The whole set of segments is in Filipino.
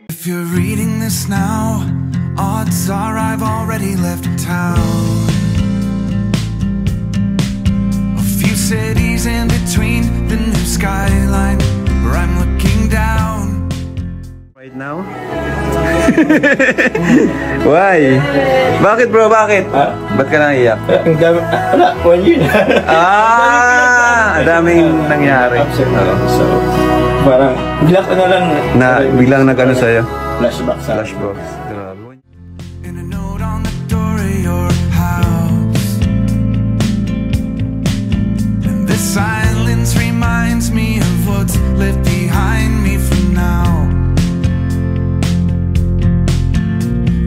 If you're reading this now, odds are I've already left town. A few cities in between the new skyline where I'm looking down. Right now? Why? Bakit bro? Bakit? Ba't ka naiyak? Ang dami, wala, 1 year na. Daming nangyari. So, parang, biglang nag-ano sa'yo? Flashback sa Flashback. Grabe. In a note on the door of your house, and this silence reminds me of what's left behind me for now.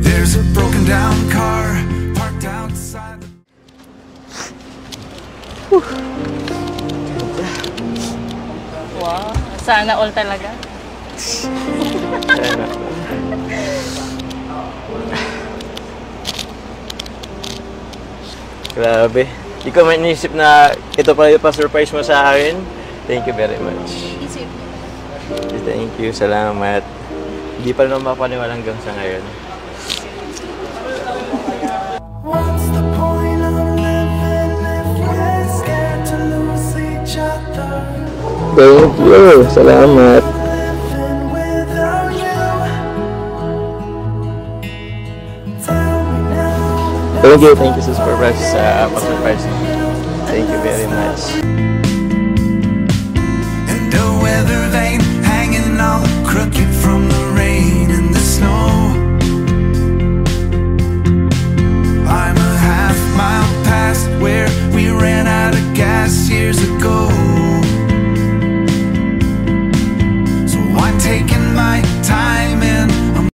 There's a broken down car parked outside the... Wow, sana all talaga. Grabe. Hindi ko man inisip na ito pa yung pa-surprise mo sa akin. Thank you very much. Thank you. Salamat. Hindi pa naman mapaniwala hanggang sa ngayon. What's the point of living if we're scared to lose each other? Thank you. Salamat. Living without you. Tell me now. Thank you sa surprise, pa-surprise. Thank you very much. And a weather vane hanging all crooked